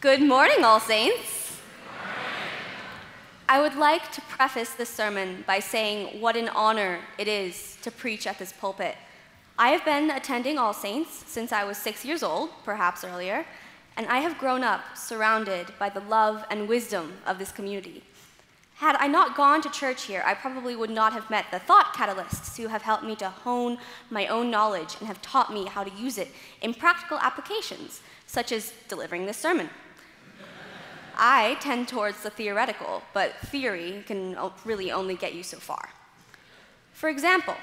Good morning, All Saints. I would like to preface this sermon by saying what an honor it is to preach at this pulpit. I have been attending All Saints since I was 6 years old, perhaps earlier, and I have grown up surrounded by the love and wisdom of this community. Had I not gone to church here, I probably would not have met the thought catalysts who have helped me to hone my own knowledge and have taught me how to use it in practical applications, such as delivering this sermon. I tend towards the theoretical, but theory can really only get you so far. For example,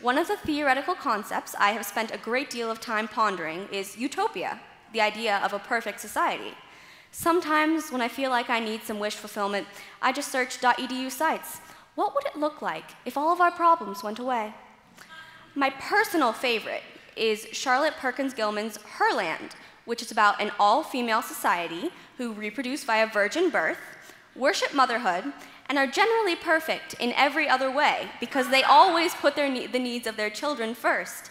one of the theoretical concepts I have spent a great deal of time pondering is utopia, the idea of a perfect society. Sometimes when I feel like I need some wish fulfillment, I just search .edu sites. What would it look like if all of our problems went away? My personal favorite is Charlotte Perkins Gilman's Herland, which is about an all-female society who reproduce via virgin birth, worship motherhood, and are generally perfect in every other way because they always put the needs of their children first.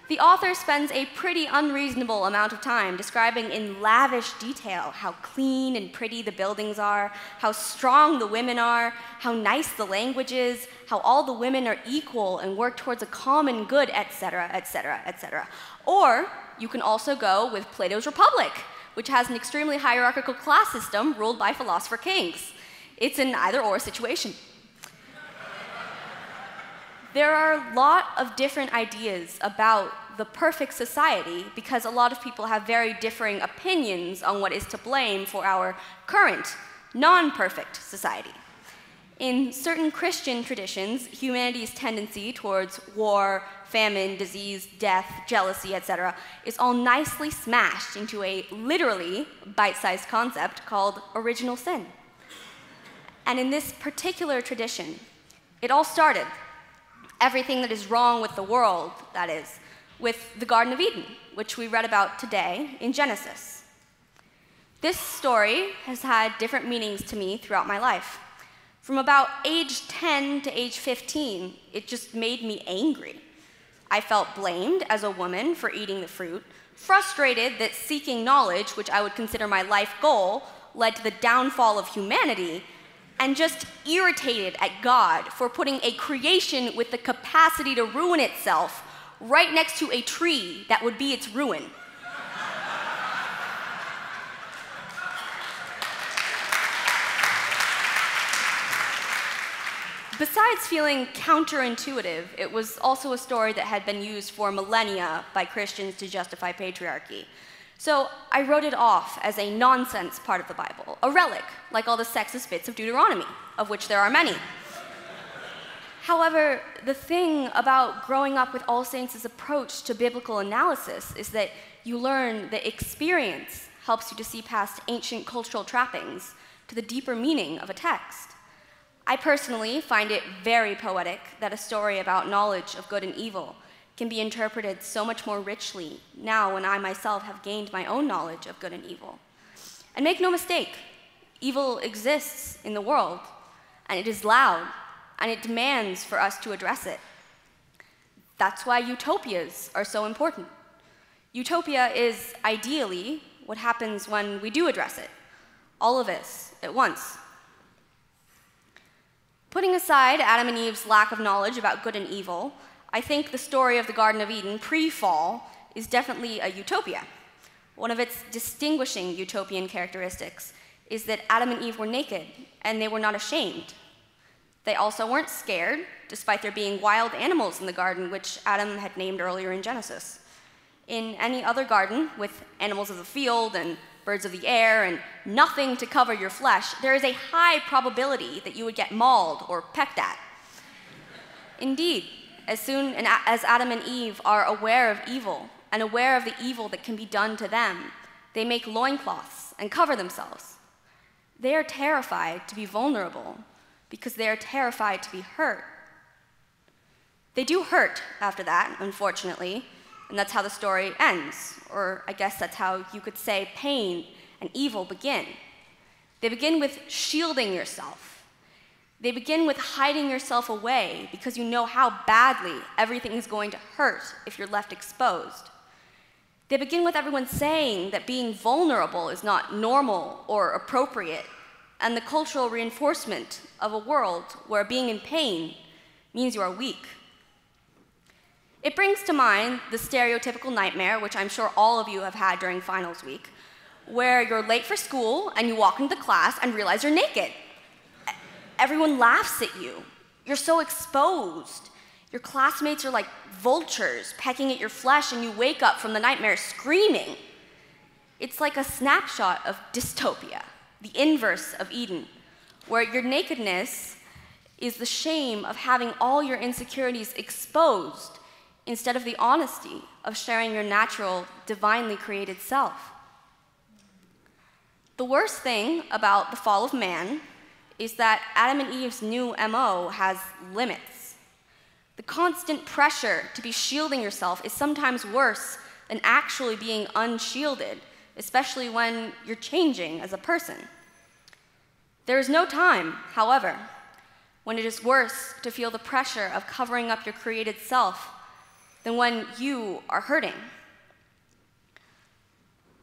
The author spends a pretty unreasonable amount of time describing in lavish detail how clean and pretty the buildings are, how strong the women are, how nice the language is, how all the women are equal and work towards a common good, etc., etc., etc. Or you can also go with Plato's Republic, which has an extremely hierarchical class system ruled by philosopher kings. It's an either-or situation. There are a lot of different ideas about the perfect society because a lot of people have very differing opinions on what is to blame for our current, non-perfect society. In certain Christian traditions, humanity's tendency towards war, famine, disease, death, jealousy, etc., is all nicely smashed into a literally bite-sized concept called original sin. And in this particular tradition, it all started, everything that is wrong with the world, that is, with the Garden of Eden, which we read about today in Genesis. This story has had different meanings to me throughout my life. From about age 10 to age 15, it just made me angry. I felt blamed as a woman for eating the fruit, frustrated that seeking knowledge, which I would consider my life goal, led to the downfall of humanity, and just irritated at God for putting a creation with the capacity to ruin itself right next to a tree that would be its ruin. Besides feeling counterintuitive, it was also a story that had been used for millennia by Christians to justify patriarchy. So I wrote it off as a nonsense part of the Bible, a relic, like all the sexist bits of Deuteronomy, of which there are many. However, the thing about growing up with All Saints' approach to biblical analysis is that you learn that experience helps you to see past ancient cultural trappings to the deeper meaning of a text. I personally find it very poetic that a story about knowledge of good and evil can be interpreted so much more richly now when I myself have gained my own knowledge of good and evil. And make no mistake, evil exists in the world, and it is loud, and it demands for us to address it. That's why utopias are so important. Utopia is ideally what happens when we do address it, all of us at once. Putting aside Adam and Eve's lack of knowledge about good and evil, I think the story of the Garden of Eden pre-fall is definitely a utopia. One of its distinguishing utopian characteristics is that Adam and Eve were naked, and they were not ashamed. They also weren't scared, despite there being wild animals in the garden, which Adam had named earlier in Genesis. In any other garden, with animals of the field and birds of the air, and nothing to cover your flesh, there is a high probability that you would get mauled or pecked at. Indeed, as soon as Adam and Eve are aware of evil, and aware of the evil that can be done to them, they make loincloths and cover themselves. They are terrified to be vulnerable, because they are terrified to be hurt. They do hurt after that, unfortunately, and that's how the story ends, or I guess that's how you could say pain and evil begin. They begin with shielding yourself. They begin with hiding yourself away because you know how badly everything is going to hurt if you're left exposed. They begin with everyone saying that being vulnerable is not normal or appropriate, and the cultural reinforcement of a world where being in pain means you are weak. It brings to mind the stereotypical nightmare, which I'm sure all of you have had during finals week, where you're late for school and you walk into class and realize you're naked. Everyone laughs at you. You're so exposed. Your classmates are like vultures pecking at your flesh, and you wake up from the nightmare screaming. It's like a snapshot of dystopia, the inverse of Eden, where your nakedness is the shame of having all your insecurities exposed instead of the honesty of sharing your natural, divinely created self. The worst thing about the fall of man is that Adam and Eve's new MO has limits. The constant pressure to be shielding yourself is sometimes worse than actually being unshielded, especially when you're changing as a person. There is no time, however, when it is worse to feel the pressure of covering up your created self than when you are hurting.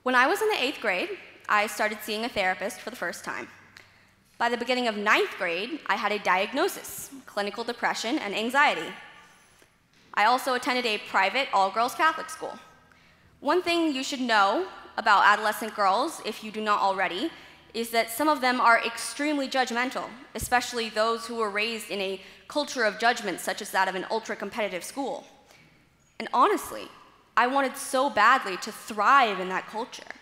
When I was in the 8th grade, I started seeing a therapist for the first time. By the beginning of 9th grade, I had a diagnosis: clinical depression and anxiety. I also attended a private all-girls Catholic school. One thing you should know about adolescent girls, if you do not already, is that some of them are extremely judgmental, especially those who were raised in a culture of judgment such as that of an ultra-competitive school. And honestly, I wanted so badly to thrive in that culture.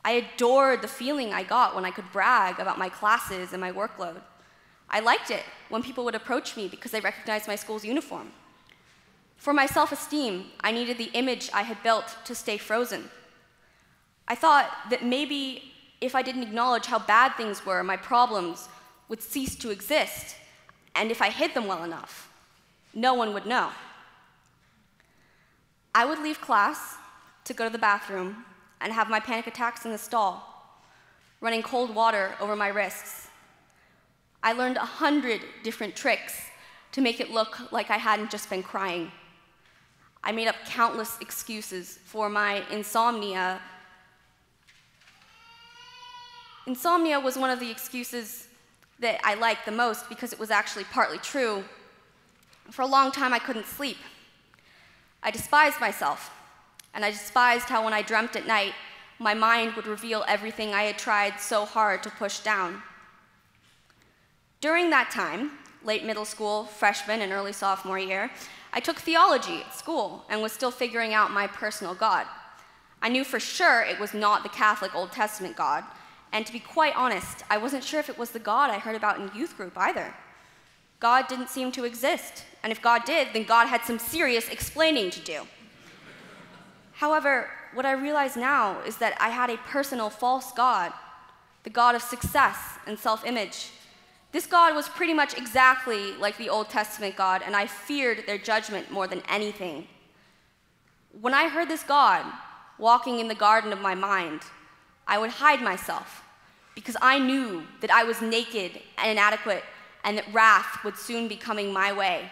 I adored the feeling I got when I could brag about my classes and my workload. I liked it when people would approach me because they recognized my school's uniform. For my self-esteem, I needed the image I had built to stay frozen. I thought that maybe if I didn't acknowledge how bad things were, my problems would cease to exist, and if I hid them well enough, no one would know. I would leave class to go to the bathroom and have my panic attacks in the stall, running cold water over my wrists. I learned 100 different tricks to make it look like I hadn't just been crying. I made up countless excuses for my insomnia. Insomnia was one of the excuses that I liked the most because it was actually partly true. For a long time, I couldn't sleep. I despised myself, and I despised how when I dreamt at night, my mind would reveal everything I had tried so hard to push down. During that time, late middle school, freshman, and early sophomore year, I took theology at school and was still figuring out my personal God. I knew for sure it was not the Catholic Old Testament God, and to be quite honest, I wasn't sure if it was the God I heard about in youth group either. God didn't seem to exist, and if God did, then God had some serious explaining to do. However, what I realize now is that I had a personal false God, the God of success and self-image. This God was pretty much exactly like the Old Testament God, and I feared their judgment more than anything. When I heard this God walking in the garden of my mind, I would hide myself because I knew that I was naked and inadequate and that wrath would soon be coming my way.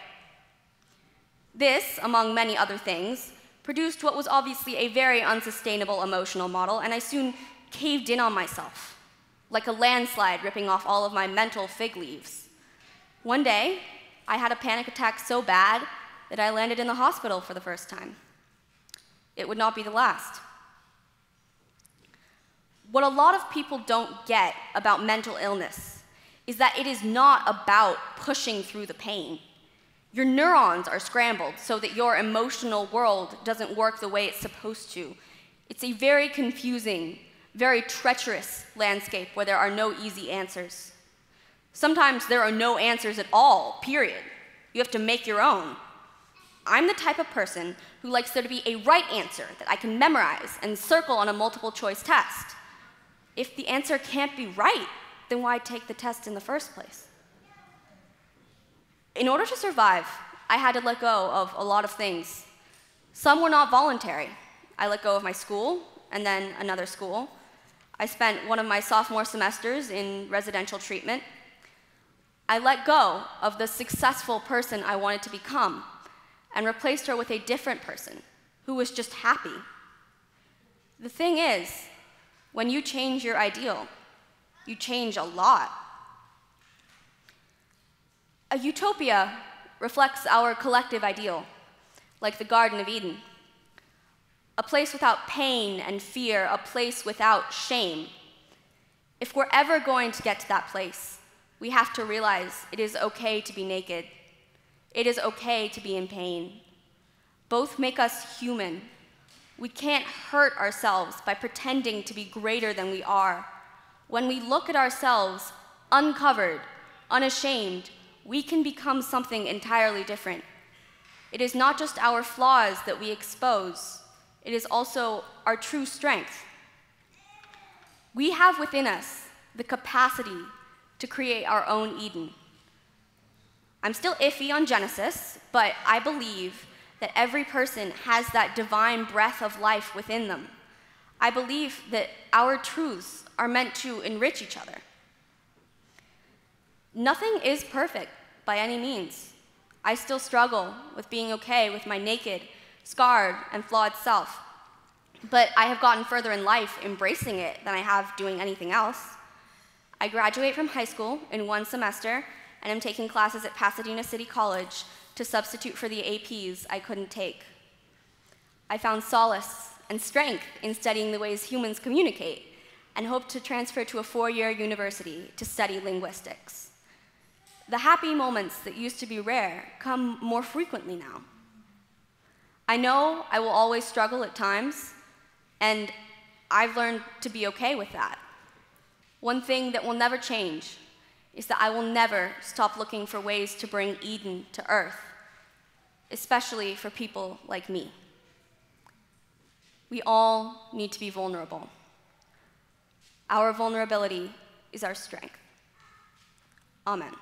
This, among many other things, produced what was obviously a very unsustainable emotional model, and I soon caved in on myself, like a landslide ripping off all of my mental fig leaves. One day, I had a panic attack so bad that I landed in the hospital for the first time. It would not be the last. What a lot of people don't get about mental illness is that it is not about pushing through the pain. Your neurons are scrambled so that your emotional world doesn't work the way it's supposed to. It's a very confusing, very treacherous landscape where there are no easy answers. Sometimes there are no answers at all, period. You have to make your own. I'm the type of person who likes there to be a right answer that I can memorize and circle on a multiple choice test. If the answer can't be right, then why take the test in the first place? In order to survive, I had to let go of a lot of things. Some were not voluntary. I let go of my school, and then another school. I spent one of my sophomore semesters in residential treatment. I let go of the successful person I wanted to become and replaced her with a different person who was just happy. The thing is, when you change your ideal, you change a lot. A utopia reflects our collective ideal, like the Garden of Eden. A place without pain and fear, a place without shame. If we're ever going to get to that place, we have to realize it is okay to be naked. It is okay to be in pain. Both make us human. We can't hurt ourselves by pretending to be greater than we are. When we look at ourselves uncovered, unashamed, we can become something entirely different. It is not just our flaws that we expose, it is also our true strength. We have within us the capacity to create our own Eden. I'm still iffy on Genesis, but I believe that every person has that divine breath of life within them. I believe that our truths are meant to enrich each other. Nothing is perfect by any means. I still struggle with being okay with my naked, scarred, and flawed self. But I have gotten further in life embracing it than I have doing anything else. I graduate from high school in one semester and am taking classes at Pasadena City College to substitute for the APs I couldn't take. I found solace and strength in studying the ways humans communicate and hope to transfer to a 4-year university to study linguistics. The happy moments that used to be rare come more frequently now. I know I will always struggle at times, and I've learned to be okay with that. One thing that will never change is that I will never stop looking for ways to bring Eden to Earth, especially for people like me. We all need to be vulnerable. Our vulnerability is our strength. Amen.